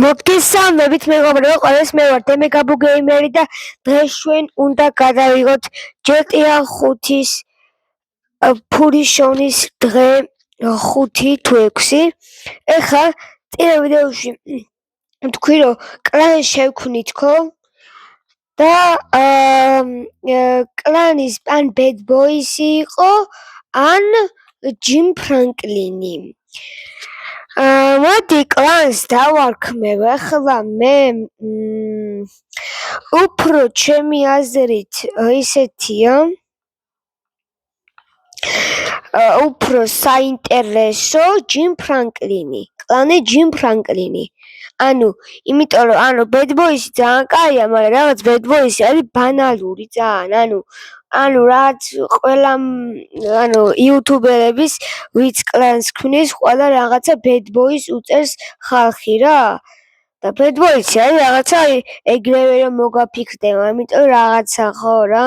მოგესალმებით მეგობრებო, ყველას მე ვარ დემე გაბუ გეიმერი და დღეს ჩვენ უნდა გადავიღოთ GTA 5-ის ფურის შოვნის დღე 5 თუ 6. ეხლა წინა ვიდეოში თქვი რომ კლანი შევქმნითქო და კლანის ან Bad Boys-ი იყო ან ჯიმ ფრანკლინი. მოდი კლანს დავარქმევ. ახლა მე უფრო ჩემი აზრით ისეთია უფრო საინტერესო ჯიმ ფრანკლინი, კლანი ჯიმ ფრანკლინი. იმიტომ რომ Bad Boys-ი ძალიან კაია, მაგრამ რაღაც Bad Boys-ი არის ბანალური ძალიან, რაც ყველა იუთუბერების ვიც კლანს ქმნის, ყველა რაღაცა Bad Boys უწევს ხალხი რა. და Bad Boys-ი არის რაღაცა ეგრევე რომ მოგაფიქრდება, იმიტომ რაღაცა ხო რა.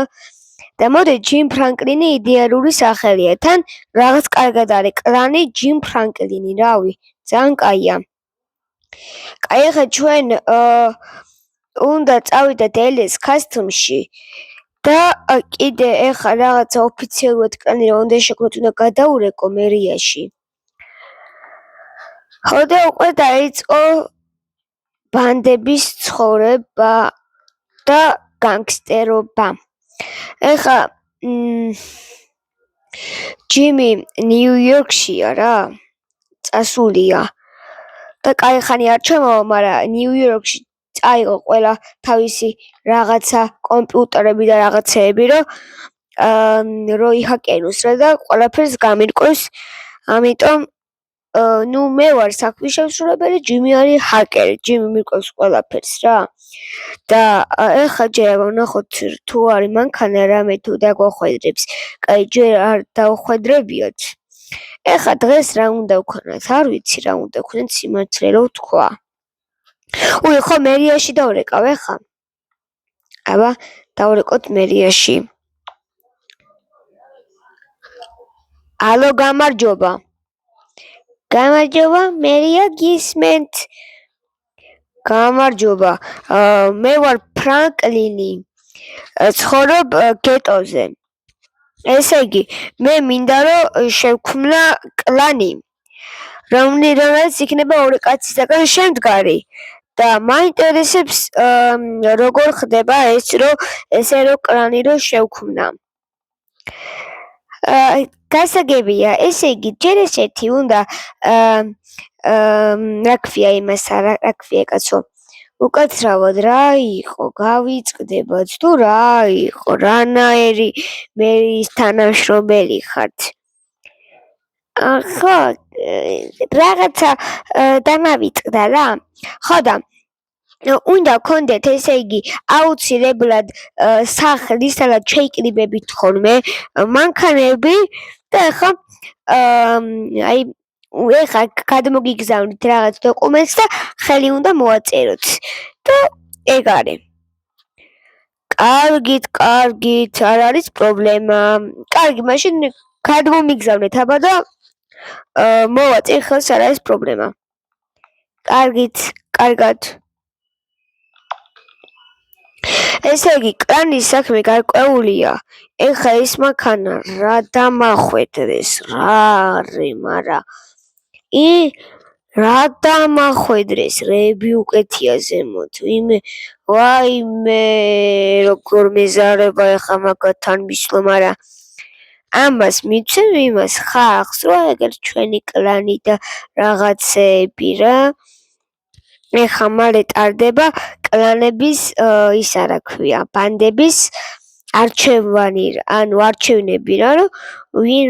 და მოდი ჯიმ ფრანკლინი იდეალური სახელია, თან რაღაც კარგად არის კლანი ჯიმ ფრანკლინი, რავი, ძალიან კაია. კაი, ახლა ჩვენ უნდა წავიდეთ ელის კასტომში და კიდე ეხლა რაღაცა ოფიციალურად კლანი რომ უნდა შექმნათ, უნდა გადაურეკო მერიაში. ხო და უკვე დაიწყო ბანდების ცხოვრება და განგსტერობა. ეხლა ჯიმი ნიუ-იორკშია რა, წასულია და კაი ხანი არ ჩამოვა, მაგრამ ნიუ-იორკში წაიღო ყველა თავისი რაღაცა კომპიუტერები და რაღაცეები, რომ იჰაკეროს რა და ყველაფერს გამირკვევს. ამიტომ მე ვარ საქმის შემსრულებელი, ჯიმი არის ჰაკერი, ჯიმი მირკვევს ყველაფერს რა. და ეხლა ჯერ ვნახოთ თუ არის მანქანა რამე თუ დაგვახვედრებს. კაი, ჯერ არ დავხვედრებიოთ. ეხლა დღეს რა უნდა ვქონათ? არ ვიცი რა უნდა ვქონათ, სიმართლე რომ ვთქვა. ხო, მერიაში დავრეკავ ეხლა. აბა, დავრეკოთ მერიაში. ალო, გამარჯობა. გამარჯობა, მერია გისმენთ. გამარჯობა. მე ვარ ფრანკლინი. ცხოვრობ გეტოზე. ესე იგი, მე მინდა რომ შევქმნა კლანი, რომელიც იქნება ორი კაცისაგან შემდგარი. და მაინტერესებს როგორ ხდება ეს რომ კლანი რომ შევქმნა. გასაგებია, ესე იგი, ჯერ ესეთი უნდა რა ქვია იმას, რა ქვია კაცო, უკაცრავად რა იყო, გავიწყდებათ თუ რა იყო, რანაერი მერის თანამშრომელი ხართ. ხო, რაღაცა დამავიწყდა რა. ხო და უნდა გქონდეთ ესე იგი აუცილებლად სახლი, სადაც შეიკრიბებით ხოლმე მანქანები და ახლა ეხლა გადმოგიგზავნით რაღაც დოკუმენტს და ხელი უნდა მოაწეროთ და ეგ არის. კარგით, არ არის პრობლემა. კარგი, მაშინ გადმომიგზავნეთ აბა და მოვაწერ ხელს, არ არის პრობლემა. კარგად. ესე იგი, კლანის საქმე გარკვეულია. ეხლა ეს მანქანა რა დამახვედრეს, მარა რა დამახვედრეს, რეები უკეთია ზემოთ. ვაიმე, როგორ მეზარება ეხლა მაგათთან მისვლა, მაგრამ ამას მიცემ იმას ხალხს, რომ ეგერ ჩვენი კლანი და რაღაცეები რა. ეხლა მალე ტარდება კლანების ისა რა ქვია, ბანდების არჩევნები რა, რომ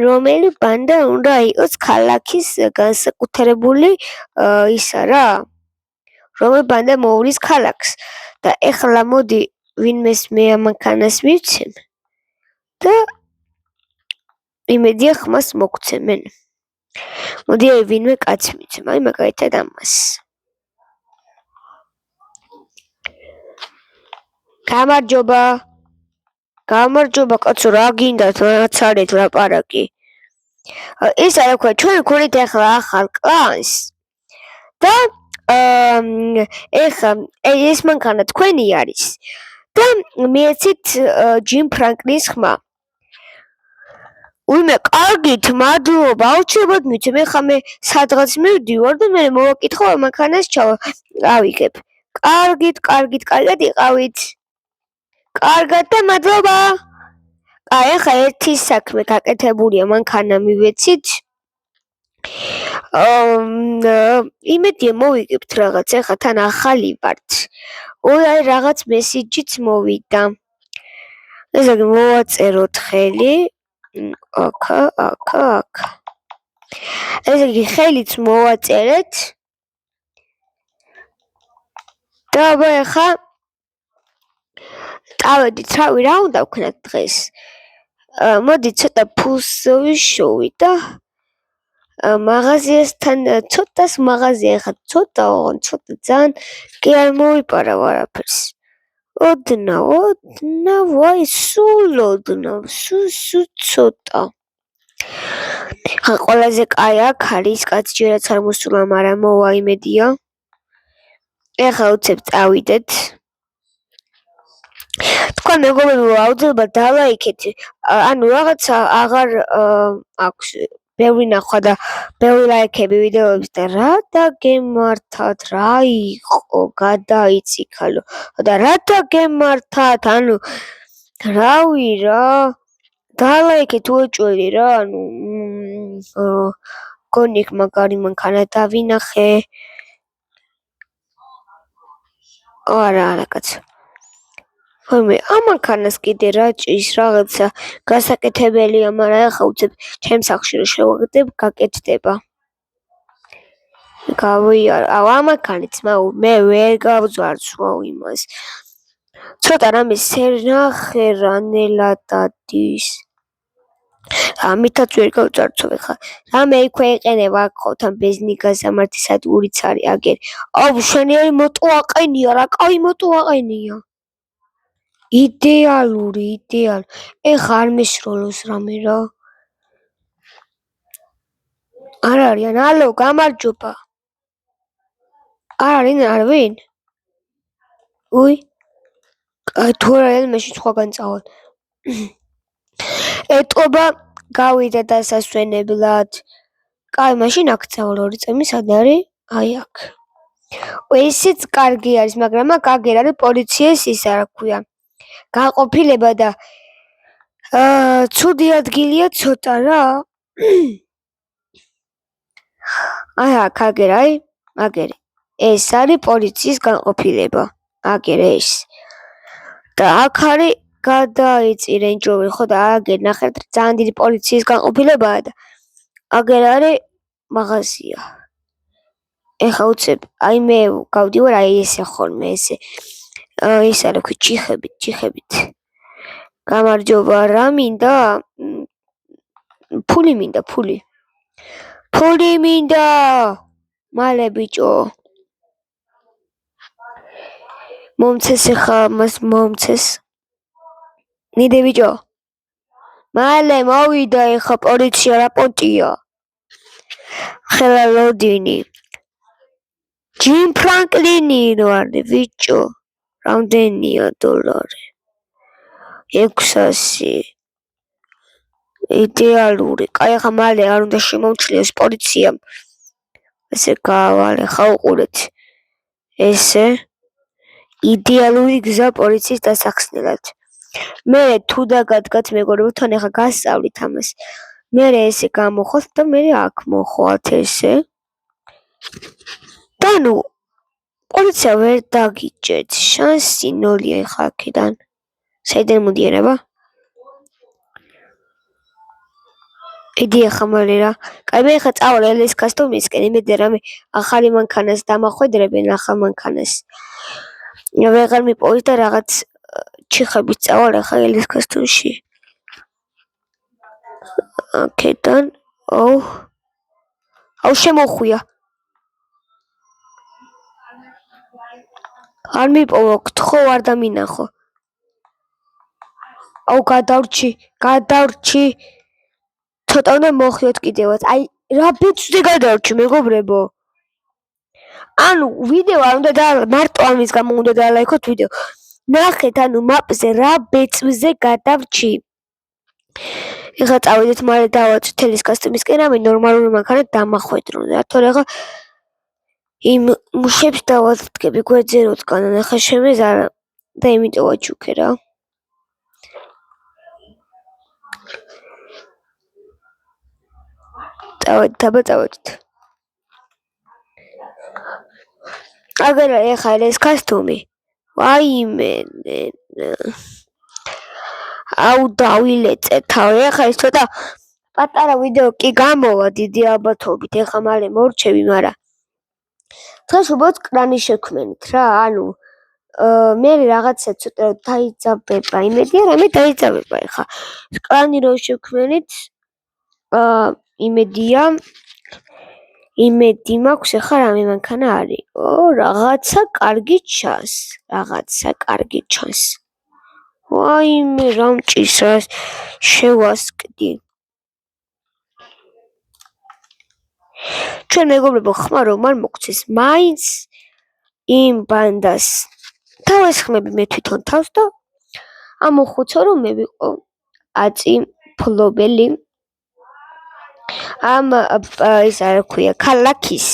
რომელი ბანდა უნდა იყოს ქალაქის განსაკუთრებული ისა რა, რომელი ბანდა მოვლის ქალაქს. და ეხლა მოდი ვინმეს მე ამანქანას მივცემ და იმედია ხმას მოგცემენ. მოდი ვინმე კაცს მივცემ, მაგალითად ამას. გამარჯობა კაცო, რა გინდათ, რაც არეთ ლაპარაკი. ისა რა ქვია, ჩვენ ვქონით ახლა ახალ კლანს და ეხლა ეს მანქანა თქვენი არის და მიეცით ჯიმ ფრანკლინის ხმა. უიმე, კარგით, მადლობა, აუცილებლად მიცემ. ეხლა მე სადღაც მივდივარ და მე მოვაკითხო ამ მანქანას ავიგებ. კარგით, იყავით. კარგად და მადლობა. აი, ახლა ერთი საქმე გაკეთებულია, მანქანა მივეცით. იმედია მოვიგებთ რაღაც, ახლა თან ახალი ვართ. აი, რაღაც მესიჯიც მოვიდა. ესე იგი, მოვაწეროთ ხელი. აქ. ესე იგი, ხელიც მოვაწერეთ. და ახლა წავედით, რავი, რა უნდა ვქნათ დღეს? მოდი ცოტა ფულს ვიშოვი და მაღაზიასთან ცოტას მაღაზია ხა ცოტა ძალიან კი არ მოვიპარავ არაფერს. ოდნა, ვაი, სულ ცოტა. ხა ყველაზე კაი აქ არის, კაც ჯერაც არ მოსულა, მაგრამ მოვა იმედია. ეხლა უცებ წავიდეთ. თქვენ მეგობრებო, აუცილებლად დალაიქეთ. ანუ რაღაცა აღარ აქვს ბევრი ნახვა და ბევრი ლაიქები ვიდეოების და რა დაგემართათ, რა იყო, გადაიციქალო და რა დაგემართათ, ანუ რავი რა, დალაიქეთ უეჭველი რა, ანუ გონიქ მაგარი მანქანა დავინახე. არა კაცო. ხოლმე ამ მანქანას კიდე რა ჭის რაღაცა გასაკეთებელია, მაგრამ ახლა უცებ ჩემს სახლში რომ შევაგდებ, გაკეთდება. ამ მანქანით მე ვერ გავძვარცვავ იმას. ცოტა რამე სერნახე რა ნელა დადის. ამითაც ვერ გავძვარცვავ ხა. რამე იქვე იყენება აქ ხო თან ბენზინი გასამართი სადგურიც არის აგერ. აუ შენიერი მოტო აყენია, რა კაი მოტო აყენია. იდეალური. ეხა არ მესროლოს რამე რა. არ არიან, ალო, გამარჯობა. არ არიან არვინ? უი. თუ არ არიან, მაშინ სხვაგან წავალ. ეტყობა გავიდა დასასვენებლად. კაი, მაშინ აქ წავალ 2 წემი სად არის? აი აქ. ესეც კარგი არის, მაგრამ აქ აგერ არის პოლიციის ისა რა ქვია. გაყოფილება და ცუდი ადგილია ცოტა რა. აი აქ აგერ ეს არის პოლიციის განყოფილება. აგერ ეს. და აქ არის გადაიწი Range Rover ხო და აგერ ნახეთ ძალიან დიდი პოლიციის განყოფილებაა და აგერ არის მაღაზია. ეხა უცებ აი მე გავდივარ აი ესე ხოლმე ესე. ის არა ქვი ჩიხებით. გამარჯობა, რა მინდა? ფული მინდა. მალე ბიჭო. მომცეს ხა მას მომცეს. ნიდე ბიჭო. მალე მოვიდა ეხა პოლიცია რა პონტია. ხელა ლოდინი. ჯიმ ფრანკლინი ვარ ბიჭო. რამდენია დოლარი? 600. იდეალური. კაი ხა მალე არ უნდა შემომჩლიოს პოლიციამ. ესე გავალე ხა უყურეთ. ესე იდეალური გზა პოლიციის დასახსნელად. მე თუ დაგადგათ მეგობრებო, თან ახლა გასწავლით ამას. მე ესე გამოხოთ და მე აქ მოხვალთ ესე. და ნუ პოლიცია ვერ დაგიჭერთ. შანსი 0-ია ხა აქედან. საიდან მოდიანება? იდი ახლა მალე რა. კაი მე ახლა წავალ ელეს კასტომისკენ, იმედი რამე ახალი მანქანას დამახვედრებენ ახალ მანქანას. ვეღარ მიპოვეთ და რაღაც ჩიხებით წავალ ახლა ელეს კასტომში. აქედან აუ შემოხვია. არ მიპოვა გთხოვ არ დამინახო. აუ გადავრჩი. ცოტა უნდა მოხიოთ კიდევაც. აი რა ბეწვზე გადავრჩი მეგობრებო. ანუ ვიდეო არ უნდა მარტო ამის გამო უნდა დაალაიქოთ ვიდეო. ნახეთ, ანუ მაპზე რა ბეწვზე გადავრჩი. ეხლა წავიდეთ მალე დავაწყოთ თელის კასტომისკენ, რამე ნორმალური მანქანა დამახვედრონ. რატო რა იმ მუშებს დავაწყები გვერდზე როდგან, ახლა შემეს არა და იმიტომ ვაჩუქე რა. დავაწყოთ. აგარა ეხლა ეს კასტომი. ვაიმე. აუ დავილეწე თავი. ეხლა ის ცოტა პატარა ვიდეო კი გამოვა დიდი ალბათობით. ეხლა მალე მორჩები, მაგრამ დღეს უბრალოდ კრანის შექმენით რა, ანუ მე რაღაცა ცოტა დაიძაბება, იმედია რამე დაიძაბება ეხლა. კრანი რო შექმენით, იმედი მაქვს ეხლა რამე მანქანა არის. რაღაცა კარგი ჩანს. ვაიმე რა მჭის რა შევასკდი. ჩვენ მეგობრებო ხმა რომ არ მოგცეს მაინც იმ ბანდას თავესხმები მე თვითონ თავს და ამოხუცო რომ მე ვიყო აწი ფლობელი ამ ის რა ქვია ქალაქის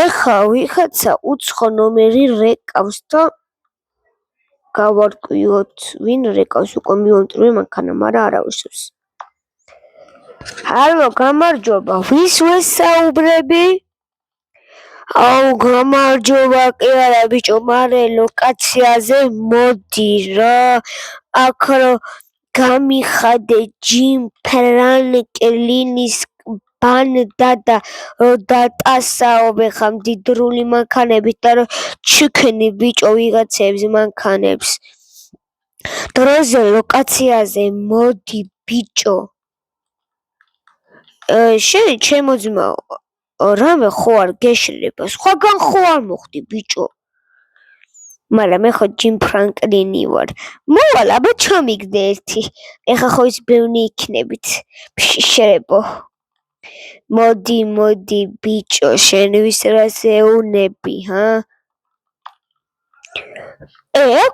ეხა ვიხაცა უცხო ნომერი რეკავს და გავარკვიოთ ვინ რეკავს უკვე მივამტრივე მანქანა მაგრამ არ ავსებს ჰალო გამარჯობა ვის ვესაუბრები აუ გამარჯობა კი არა ბიჭო მარე ლოკაციაზე მოდი რა აქ რო გამიხადე ჯიმ ფრანკლინის ბანდა და რო დატასაობ ხა მდიდრული მანქანებით და რო ჩიქნი ბიჭო ვიღაცებს მანქანებს დროზე ლოკაციაზე მოდი ბიჭო შენ ჩემო ძმაო რამე ხო არ გეშლება სხვაგან ხო არ მოხდი ბიჭო მაგრამ მე ხო ჯიმ ფრანკლინი ვარ მოვალ აბა ჩამიგდე ერთი ეხა ხო ის ბევრი იქნებით შერებო მოდი ბიჭო შენ ვის რას ეუნები ჰა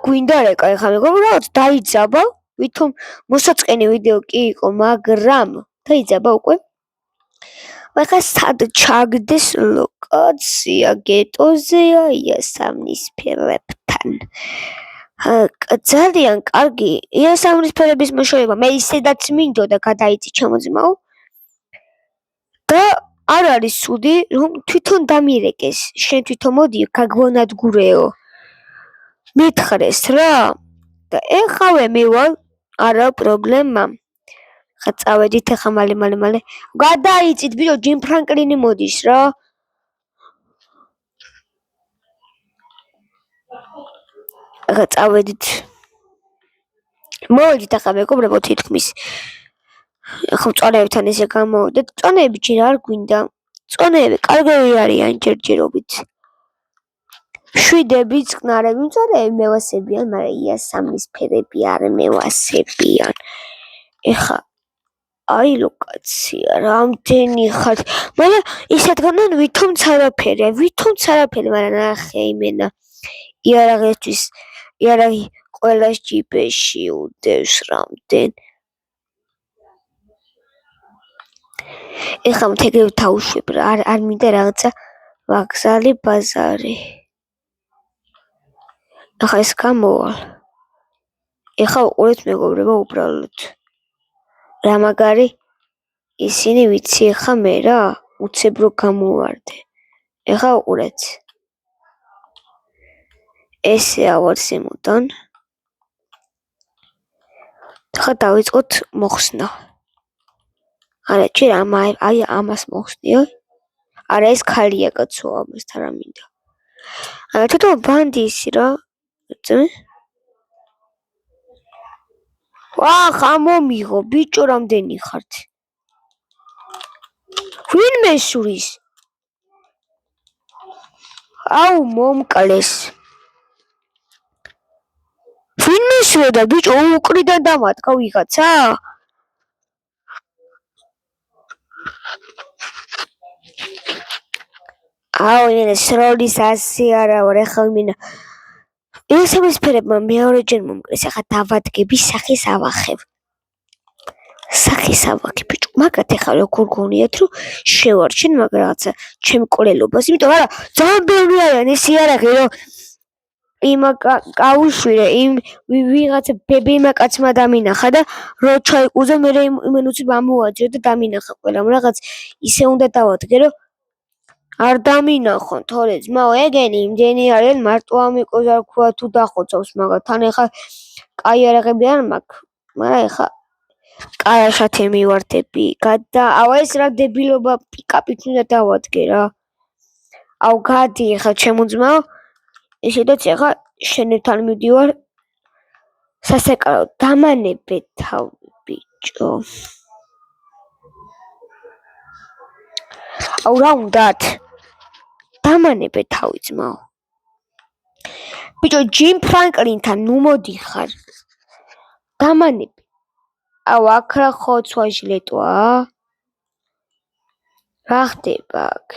გვინდა რეკა ეხა მეგობრებო დაიძაბა ვითომ მოსაწყენი ვიდეო კი იყო მაგრამ დაიძაბა უკვე ეხა სად ჩაგდეს ლოკაცია გეტოზეა იასამნისფერებთან ძალიან კარგი იასამნისფერების მოშორება მე ისედაც მინდოდა გადაიწი ჩემოძმაო და არ არის სუდი რომ თვითონ დამირეკეს შენ თვითონ მოდი გაგვანადგურეო მითხრეს რა და ეხავე მივალ არა პრობლემა ხა წავედით ახლა მალე გადაიწით ბიჭო ჯიმ ფრანკლინი მოდის რა ახლა წავედით მოვედით ახლა მეგობრებო თითქმის ახლა წონებთან ესე გამოვიდეთ წონები ჯერ არ გვინდა წონები კარგები არიან ჯერჯერობით შვიდები წყნარები მწარეები მევასებიან მაგრამ იასამნისფერები არ მევასებიან ეხა აი ლოკაცია რამდენი ხარ მაგრამ ისეთგანან ვითომც არაფერი მაგრამ ნახე იმენა იარაღი ყველას ჯიპეში უდევს რამდენ ეხლა მთეგრევ თავშვებ რა არ მინდა რაღაცა ვაგზალი ბაზარი ახლა ეს გამოვალ ეხლა უყურეთ მეგობრებო უბრალოდ რა მაგარი ისინი ვიცი ეხა მე რა უცებ რო გამოვარდე ეხა უყურეთ ესე ავარ ზემოდან ხა დავიწყოთ მოხსნა არა ჯერ აი ამას მოხსნიო არა ეს ქალია კაცო ამასთან რა მინდა არა თვითონ ბანდი ისი რა ხა მომიღო ბიჭო რამდენი ხართ ვინ მესურის აუ მომკლეს ვინ მესურდა ბიჭო უკრიდან დამატკა ვიღაცა აუ იმენა სროლის ასე არა ვარ ეხლა იმენა ესამისფერებმა მეორეჯერ მომკრეს ახლა დავადგები სახის ავახებ ბიჭო მაგათ ეხლა როგორ გონიათ რომ შევარჩენ მაგ რაღაცა ჩემ კოლელობას იმიტომ არა ძალიან ბევრი არიან ეს იარაღი რომ იმ გაუშვირე იმ ვიღაცა ბებიმა კაცმა დამინახა და რო ჩაიკუზე მე იმენ უცებ ამოვაჯრე და დამინახა ყველამ რაღაც ისე უნდა დავადგე რომ არ დამინახონ თორე ძმაო ეგენი იმდენი არიან მარტო ამიკოს არ ქვია თუ დახოცავს მაგათ თან ეხლა კაი არაღები არ მაქვს მაგრამ ეხლა კაიაშათე მივარდები გადა აუ ეს რა დებილობა პიკაპით უნდა დავადგე რა აუ გადი ეხლა ჩემო ძმაო ისედაც ეხლა შენებთან მივდივარ სასეკარო დამანებე თავი ბიჭო აუ რა უნდათ დამანებე თავი ძმაო ბიჭო ჯიმ ფრანკლინთან ნუ მოდიხარ დამანებე აუ აქ რა ხოცვა ჟლეტოა რა ხდება აქ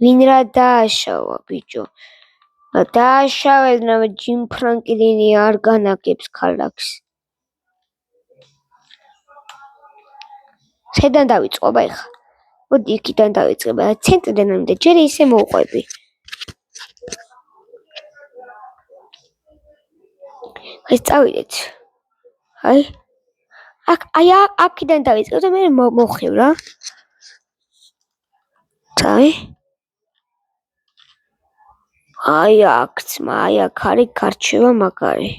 ვინ რა დააშავა ბიჭო დააშავეთ რა ჯიმ ფრანკლინი არ განაგებს ქალაქს შედან დავიწყობა ეხლა მოდი იქიდან დავიწყება ცენტრიდან ამდა ჯერ ისე მოვყვები ეს წავიდეთ აი აქიდან დავიწყებ და მე მოვხევ რა წავი აი აქ ძმა აი აქ არის გარჩევა მაგარი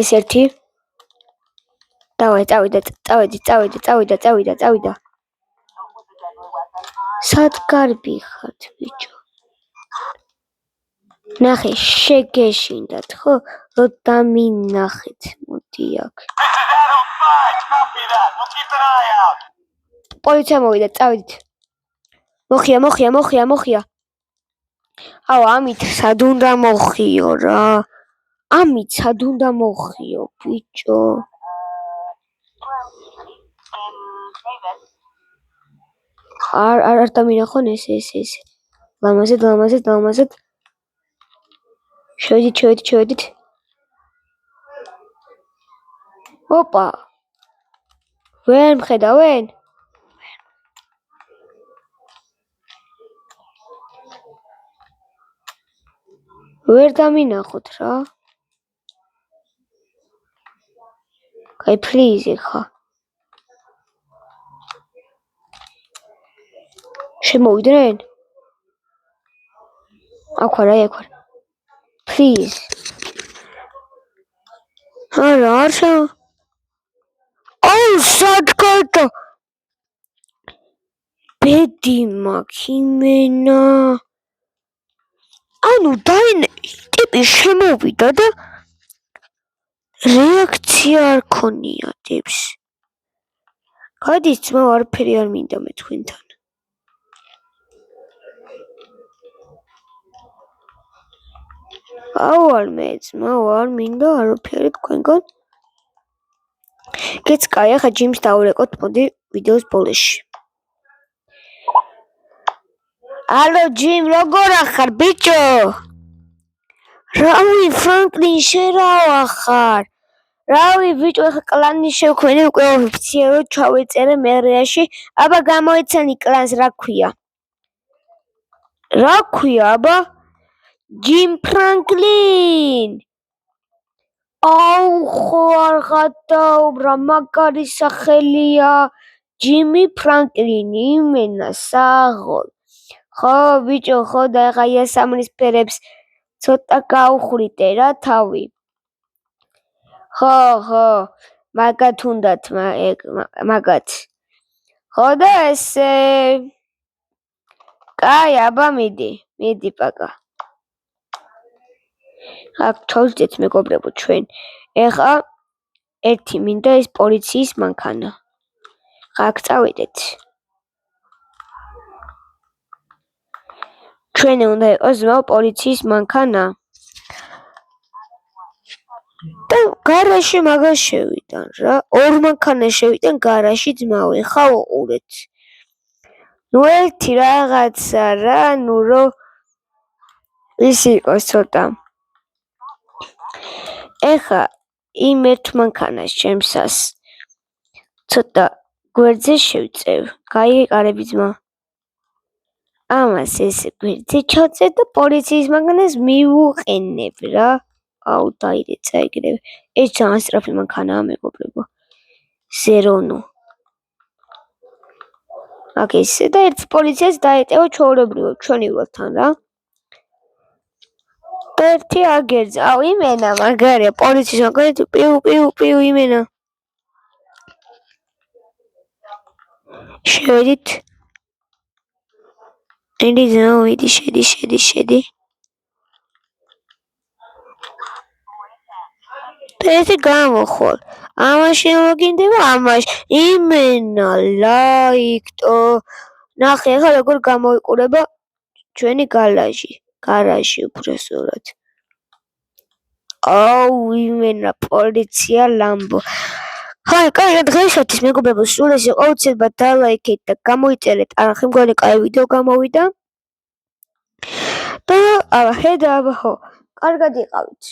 ეს ერთი წავიდა სად გარბი ხართ ბიჭო ნახე შეგეშინდათ ხო რომ დამინახეთ მოდი აქ პოლიცია მოვიდა წავიდით მოხია აუ ამით სად უნდა მოხიო რა ამით სად უნდა მოხიო ბიჭო არ დამინახონ ეს ლამაზად შევედით ოპა ვერ მხედავენ ვერ დამინახოთ რა კაი პლიზ ხა შემოვიდნენ აქ ვარ პლიზ არა არ შევ აუ სად გადა ბედი მაქიმენა ანუ ტიპი შემოვიდა და რეაქცია არ ქონიათებს გადის ძმა არაფერი არ მინდა მე თქვენთან აუ არ მე ძმა არ მინდა არაფერი თქვენგან გეც კაი ახლა ჯიმს დავურეკოთ მოდი ვიდეოს ბოლოში ალო ჯიმ როგორ ახარ ბიჭო რავი ფრანკლინ შერავა ხარ რავი ბიჭო ახლა კლანი შევქმნი უკვე ოფიციალურად ჩავეწერე მერიაში აბა გამოიცანი კლანს რა ქვია აბა ჯიმ ფრანკლინ აუ ხო არ გადაუბრა მაგარი სახელია ჯიმი ფრანკლინი იმენა საღოლ ხო ბიჭო ხო და ახლა იასამნისფერებს ცოტა გაუხრიტე რა თავი ხო მაგათ უნდათ მაგათ ხო და ესე კაი აბა მიდი პაკა აქ ჩავჭეთ მეგობრებო ჩვენ ეხა ერთი მინდა ეს პოლიციის მანქანა აქ წავიდეთ ჩვენ უნდა იყოს ზმაო პოლიციის მანქანა და გარაში მაგას შევიდან რა. ორ მანქანას შევიდან გარაში ძმავენ. ხა უყურეთ. ნუ ერთი რაღაცა რა, ნუ რომ ის იყოს ცოტა. ეხა იმ ერთ მანქანას ჩემსას ცოტა გვერდზე შევწევ. გაიყარები ძმა. ამას ეს გვერდზე ჩავწევ და პოლიციის მანქანას მივუყენებ რა. აუ დაირეცა ეგრევე. ეს ძალიან სწრაფი მანქანაა მეგობრებო. ზერონო. აქ ისე და ერთ პოლიციას დაეტევა ჩვეულებრივად ჩვენივრთან რა. და ერთი აგერძა. აუ იმენა მაგარია პოლიციის მანქანა პიუ იმენა. შევედით. ენდი ზავიდი შედი. ესე გამოხვალ. ამაში მოგინდება ამაში. იმენა ლაიქტო. ნახე ახლა როგორ გამოიყურება ჩვენი გარაჟი უბრალოდ. აუ იმენა პოლიცია ლამბო. ჰაი, კარგად დღეისათვის მეგობრებო, სულ ეს იყო უცებად დალაიქეთ და გამოიწერეთ. არახი მგონი კაი ვიდეო გამოვიდა. და ხედავ, კარგად იყავით.